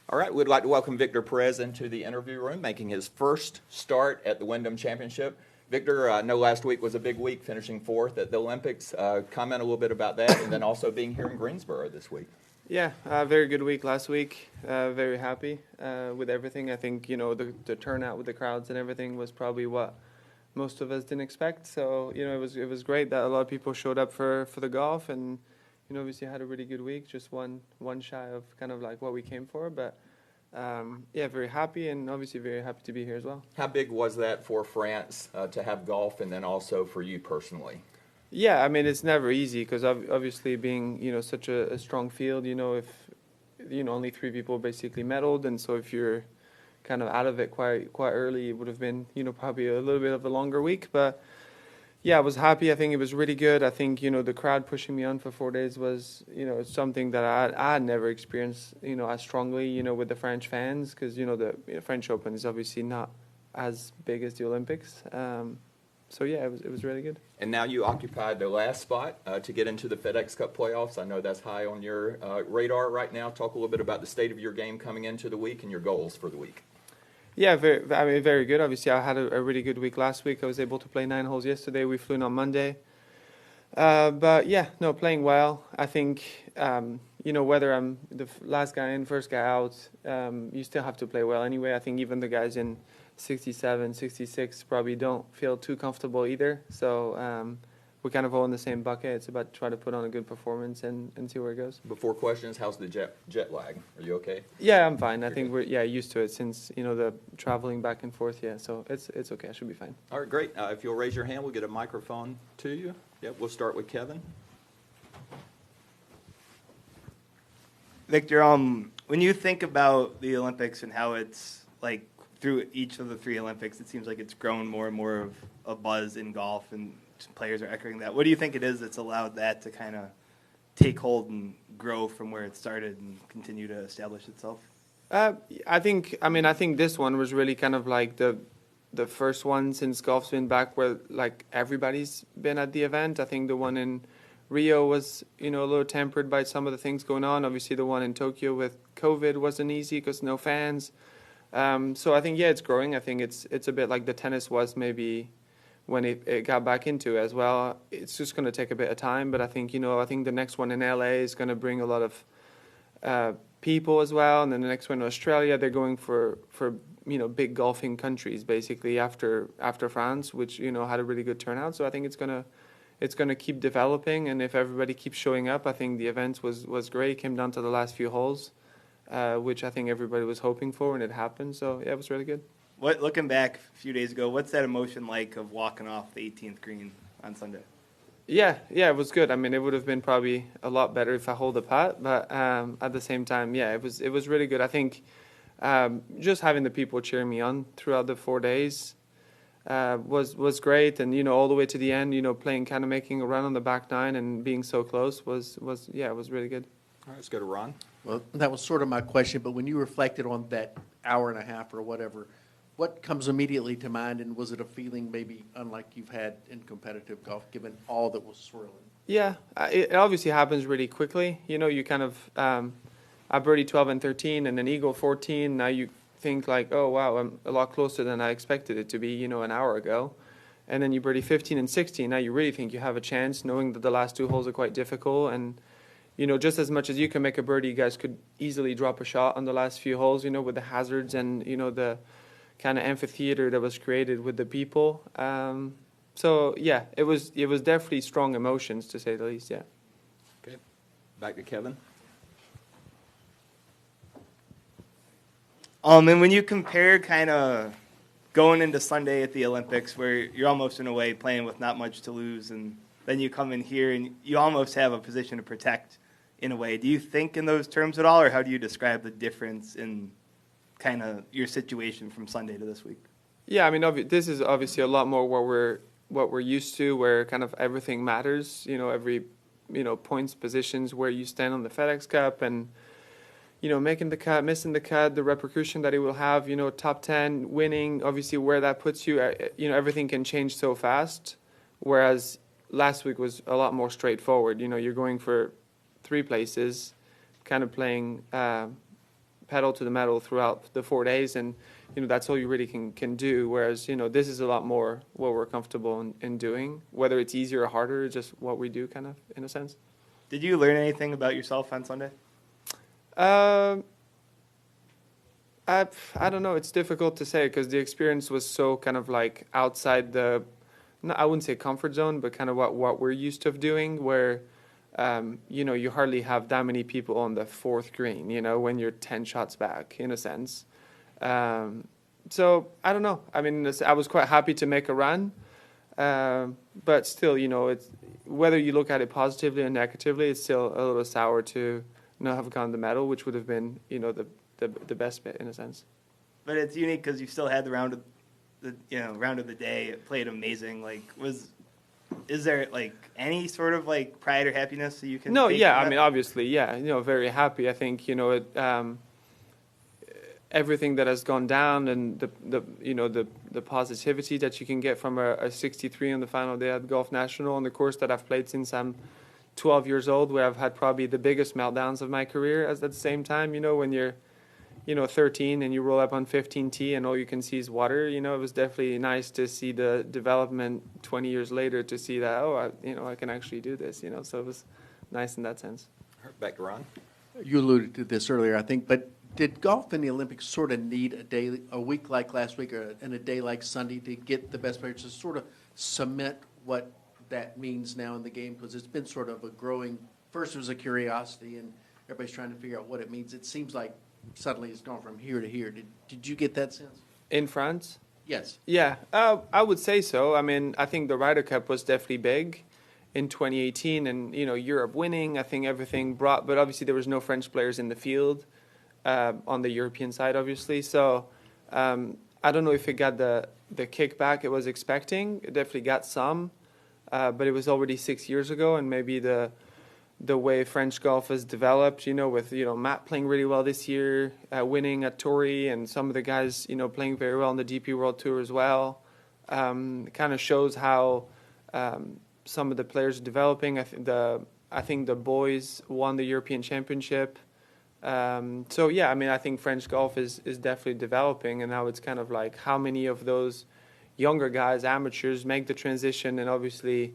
All right, we'd like to welcome Victor Perez into the interview room, making his first start at the Wyndham Championship. Victor, I know last week was a big week, finishing fourth at the Olympics. Comment a little bit about that, and then also being here in Greensboro this week. Yeah, very good week last week. Very happy with everything. I think, the turnout with the crowds and everything was probably what most of us didn't expect. So, it was great that a lot of people showed up for the golf, and obviously had a really good week, just one shy of kind of like what we came for. But yeah, very happy, and obviously very happy to be here as well. How big was that for France to have golf, and then also for you personally? Yeah, I mean, it's never easy because obviously being, such a strong field, if, only 3 people basically medaled. And so if you're kind of out of it quite early, it would have been, probably a little bit of a longer week. But yeah, I was happy. I think it was really good. I think, the crowd pushing me on for 4 days was, something that I had never experienced, as strongly, with the French fans, because, the French Open is obviously not as big as the Olympics. So yeah, it was really good. And now you occupied the last spot to get into the FedEx Cup playoffs. I know that's high on your radar right now. Talk a little bit about the state of your game coming into the week and your goals for the week. Yeah, very good. Obviously, I had a really good week last week. I was able to play 9 holes yesterday. We flew in on Monday. But yeah, no, playing well. I think, whether I'm the last guy in, first guy out, you still have to play well anyway. I think even the guys in 67, 66 probably don't feel too comfortable either. So we're kind of all in the same bucket. It's about trying to put on a good performance and see where it goes. Before questions, how's the jet lag? Are you okay? Yeah, I'm fine. I think we're used to it since the traveling back and forth. Yeah, so it's okay. I should be fine. All right, great. If you'll raise your hand, we'll get a microphone to you. Yep, we'll start with Kevin. Victor, when you think about the Olympics and how it's like through each of the 3 Olympics, it seems like it's grown more and more of a buzz in golf, and players are echoing that. What do you think it is that's allowed that to kind of take hold and grow from where it started and continue to establish itself? I think this one was really kind of like the first one since golf's been back where like everybody's been at the event. I think the one in Rio was, a little tempered by some of the things going on. Obviously, the one in Tokyo with COVID wasn't easy because no fans. So I think, yeah, it's growing. I think it's a bit like the tennis was maybe when it got back into as well. It's just going to take a bit of time. But I think, the next one in LA is going to bring a lot of people as well. And then the next one in Australia, they're going for big golfing countries, basically, after France, which, had a really good turnout. So I think it's going to keep developing. And if everybody keeps showing up, I think the event was great. It came down to the last few holes. Which I think everybody was hoping for, and it happened. So, yeah, it was really good. Looking back a few days ago, what's that emotion like of walking off the 18th green on Sunday? Yeah, it was good. I mean, it would have been probably a lot better if I hold the putt, but at the same time, yeah, it was really good. I think just having the people cheering me on throughout the 4 days was great, and all the way to the end, playing, kind of making a run on the back 9 and being so close was really good. All right, let's go to Ron. Well, that was sort of my question, but when you reflected on that hour and a half or whatever, what comes immediately to mind, and was it a feeling maybe unlike you've had in competitive golf, given all that was swirling? Yeah, it obviously happens really quickly. You kind of, I birdie 12 and 13, and then eagle 14. Now you think like, oh, wow, I'm a lot closer than I expected it to be, an hour ago. And then you birdie 15 and 16. Now you really think you have a chance, knowing that the last 2 holes are quite difficult. And just as much as you can make a birdie, you guys could easily drop a shot on the last few holes, with the hazards and, the kind of amphitheater that was created with the people. So, yeah, it was definitely strong emotions, to say the least, yeah. Okay. Back to Kevin. And when you compare kind of going into Sunday at the Olympics, where you're almost in a way playing with not much to lose, and then you come in here and you almost have a position to protect in a way. Do you think in those terms at all, or how do you describe the difference in kind of your situation from Sunday to this week? Yeah, I mean, this is obviously a lot more what we're used to, where kind of everything matters. Every points, positions, where you stand on the FedEx Cup, and making the cut, missing the cut, the repercussion that it will have. Top 10, winning, obviously where that puts you. Everything can change so fast. Whereas last week was a lot more straightforward. You're going for 3 places, kind of playing pedal to the metal throughout the 4 days, and that's all you really can do. Whereas this is a lot more what we're comfortable in doing, whether it's easier or harder, just what we do, kind of in a sense. Did you learn anything about yourself on Sunday? I don't know. It's difficult to say because the experience was so kind of like outside the, no, I wouldn't say comfort zone, but kind of what we're used to doing, where you hardly have that many people on the fourth green, when you're 10 shots back, in a sense. So I don't know. I mean, I was quite happy to make a run, but still, it's whether you look at it positively or negatively, it's still a little sour to not have gotten the medal, which would have been, the best bit in a sense. But it's unique because you still had the round of the day. It played amazing. Is there any sort of pride or happiness that you can? No, take yeah. from I mean, obviously, yeah. Very happy. I think everything that has gone down and the positivity that you can get from a 63 on the final day at Golf National on the course that I've played since I'm 12 years old, where I've had probably the biggest meltdowns of my career. At the same time, when you're 13 and you roll up on 15T and all you can see is water, it was definitely nice to see the development 20 years later to see that, I can actually do this, so it was nice in that sense. Back to Ron. You alluded to this earlier, I think, but did golf in the Olympics sort of need a week like last week and a day like Sunday to get the best players to sort of cement what that means now in the game? Because it's been sort of a growing, first it was a curiosity and everybody's trying to figure out what it means. It seems like suddenly it's gone from here to here. Did you get that sense? In France? Yes. Yeah, I would say so. I mean, I think the Ryder Cup was definitely big in 2018, and Europe winning. I think everything brought, but obviously there was no French players in the field on the European side, obviously. So I don't know if it got the kickback it was expecting. It definitely got some, but it was already 6 years ago, and maybe the way French golf has developed, with Matt playing really well this year, winning at Torrey, and some of the guys playing very well on the DP World Tour as well, kind of shows how some of the players are developing. I think the boys won the European Championship. So yeah, I mean, I think French golf is definitely developing, and now it's kind of like how many of those younger guys, amateurs, make the transition and obviously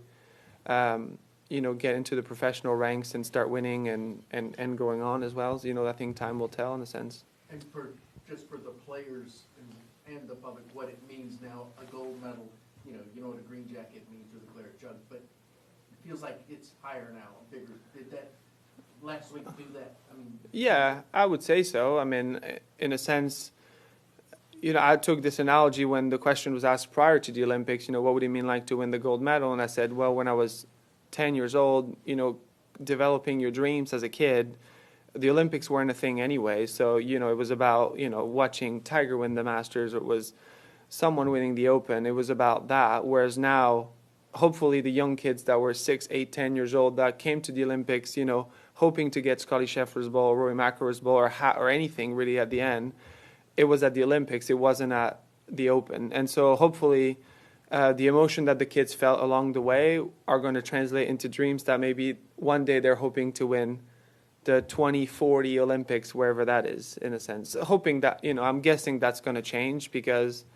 get into the professional ranks and start winning and going on as well. So, I think time will tell in a sense. And just for the players and the public, what it means now, a gold medal, you know what a green jacket means or the claret jug, but it feels like it's higher now, bigger. Did that last week do that? I mean, yeah, I would say so. I mean, in a sense, I took this analogy when the question was asked prior to the Olympics, what would it mean like to win the gold medal? And I said, well, when I was 10 years old, developing your dreams as a kid, the Olympics weren't a thing anyway. So, it was about, watching Tiger win the Masters, or it was someone winning the Open. It was about that. Whereas now, hopefully the young kids that were 6, 8, 10 years old that came to the Olympics, hoping to get Scotty Scheffler's ball, Rory McIlroy's ball, or anything really at the end, it was at the Olympics. It wasn't at the Open. And so hopefully the emotion that the kids felt along the way are going to translate into dreams that maybe one day they're hoping to win the 2040 Olympics, wherever that is, in a sense. Hoping that, I'm guessing that's going to change because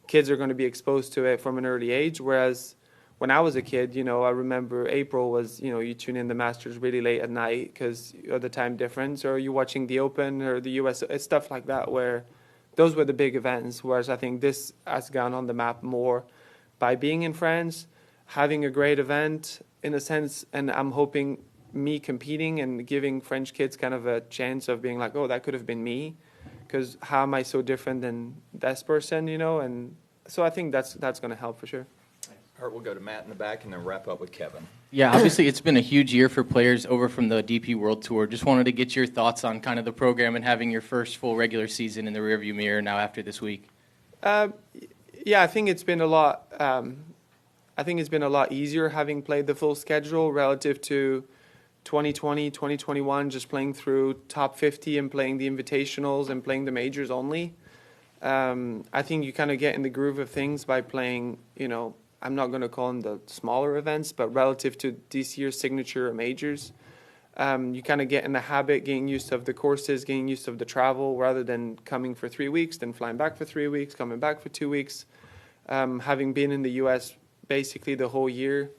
kids are going to be exposed to it from an early age, whereas when I was a kid, I remember April was, you tune in the Masters really late at night because of the time difference, or you're watching the Open or the US, stuff like that, where those were the big events, whereas I think this has gone on the map more by being in France, having a great event in a sense, and I'm hoping me competing and giving French kids kind of a chance of being like, oh, that could have been me, because how am I so different than this person, and so I think that's going to help for sure. All right, we'll go to Matt in the back and then wrap up with Kevin. Yeah, obviously it's been a huge year for players over from the DP World Tour. Just wanted to get your thoughts on kind of the program and having your first full regular season in the rearview mirror now after this week. Yeah, I think it's been a lot. I think it's been a lot easier having played the full schedule relative to 2020, 2021, just playing through top 50 and playing the invitationals and playing the majors only. I think you kind of get in the groove of things by playing, I'm not going to call them the smaller events, but relative to this year's signature majors. You kind of get in the habit, getting used of the courses, getting used of the travel, rather than coming for 3 weeks, then flying back for 3 weeks, coming back for 2 weeks. Having been in the U.S. basically the whole year,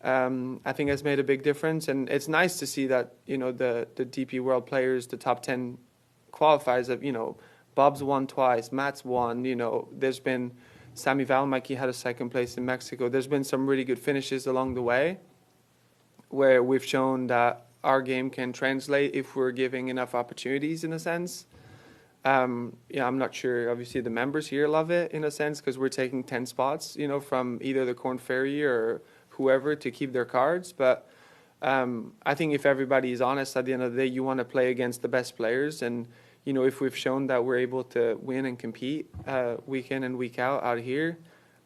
I think has made a big difference. And it's nice to see that, the DP World players, the top 10 qualifiers of, Bob's won twice, Matt's won, there's been Sami Valmaki had a second place in Mexico. There's been some really good finishes along the way where we've shown that our game can translate if we're giving enough opportunities, in a sense. I'm not sure, obviously, the members here love it, in a sense, because we're taking 10 spots, from either the Corn Ferry or whoever to keep their cards. But I think if everybody is honest, at the end of the day, you want to play against the best players. And, if we've shown that we're able to win and compete week in and week out here,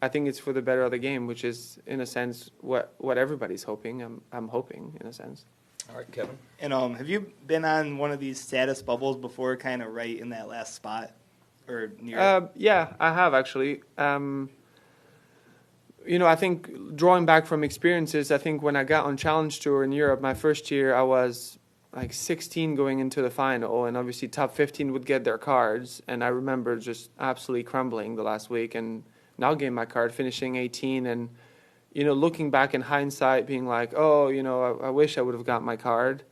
I think it's for the better of the game, which is, in a sense, what everybody's hoping. I'm hoping, in a sense. All right, Kevin. And have you been on one of these status bubbles before, kind of right in that last spot or near? Yeah, I have, actually. I think drawing back from experiences, I think when I got on Challenge Tour in Europe, my first year, I was like 16 going into the final, and obviously top 15 would get their cards. And I remember just absolutely crumbling the last week and not getting my card, finishing 18, and looking back in hindsight, being like, I wish I would have got my card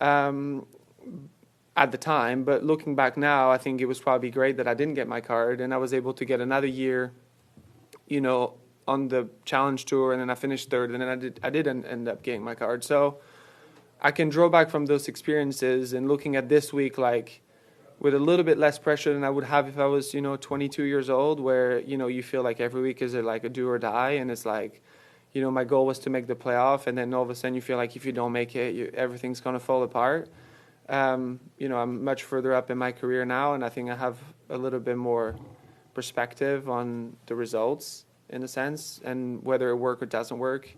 at the time. But looking back now, I think it was probably great that I didn't get my card, and I was able to get another year, on the Challenge Tour, and then I finished third, and then I didn't end up getting my card. So I can draw back from those experiences and looking at this week, like, with a little bit less pressure than I would have if I was, 22 years old, where, you feel like every week is like a do or die. And it's like, my goal was to make the playoff. And then all of a sudden you feel like if you don't make it, everything's going to fall apart. I'm much further up in my career now. And I think I have a little bit more perspective on the results, in a sense, and whether it works or doesn't work.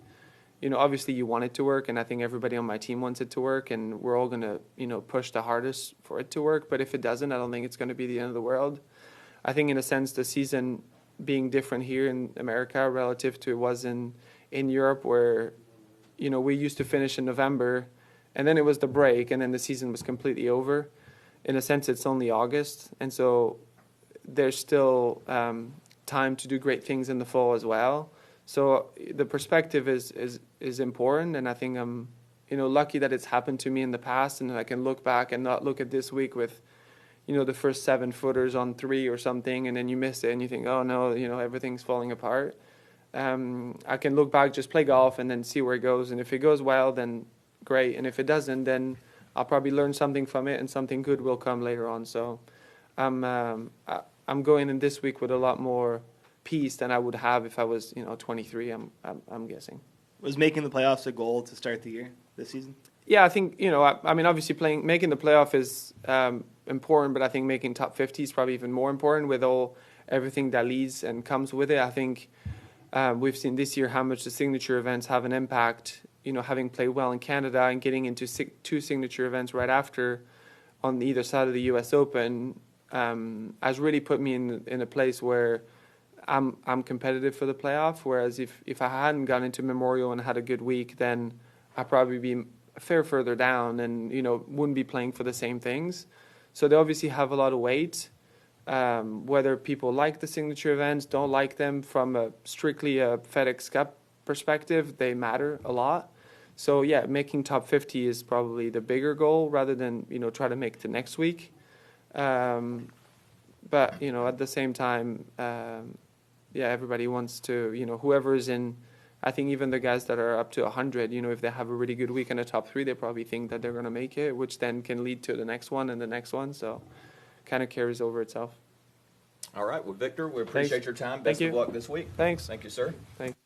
Obviously you want it to work, and I think everybody on my team wants it to work, and we're all going to, push the hardest for it to work. But if it doesn't, I don't think it's going to be the end of the world. I think, in a sense, the season being different here in America relative to it was in Europe, where, we used to finish in November, and then it was the break, and then the season was completely over. In a sense, it's only August, and so there's still time to do great things in the fall as well. So the perspective is important, and I think I'm, lucky that it's happened to me in the past, and I can look back and not look at this week with, the first 7 footers on 3 or something, and then you miss it, and you think, oh no, everything's falling apart. I can look back, just play golf, and then see where it goes, and if it goes well, then great, and if it doesn't, then I'll probably learn something from it, and something good will come later on. So I'm going in this week with a lot more peace than I would have if I was, 23. I'm guessing. Was making the playoffs a goal to start the year this season? Yeah, I think I mean, obviously making the playoff is important, but I think making top 50 is probably even more important with everything that leads and comes with it. I think we've seen this year how much the signature events have an impact. Having played well in Canada and getting into 2 signature events right after on either side of the U.S. Open has really put me in a place where I'm competitive for the playoff, whereas if I hadn't gone into Memorial and had a good week, then I'd probably be a fair further down and, wouldn't be playing for the same things. So they obviously have a lot of weight. Whether people like the signature events, don't like them from strictly a FedEx Cup perspective, they matter a lot. So, yeah, making top 50 is probably the bigger goal rather than, try to make the next week. But, at the same time, everybody wants to, whoever is in, I think even the guys that are up to 100, if they have a really good week in the top 3, they probably think that they're going to make it, which then can lead to the next one and the next one. So kind of carries over itself. All right. Well, Victor, we appreciate your time. Best of luck this week. Thanks. Thank you, sir. Thanks.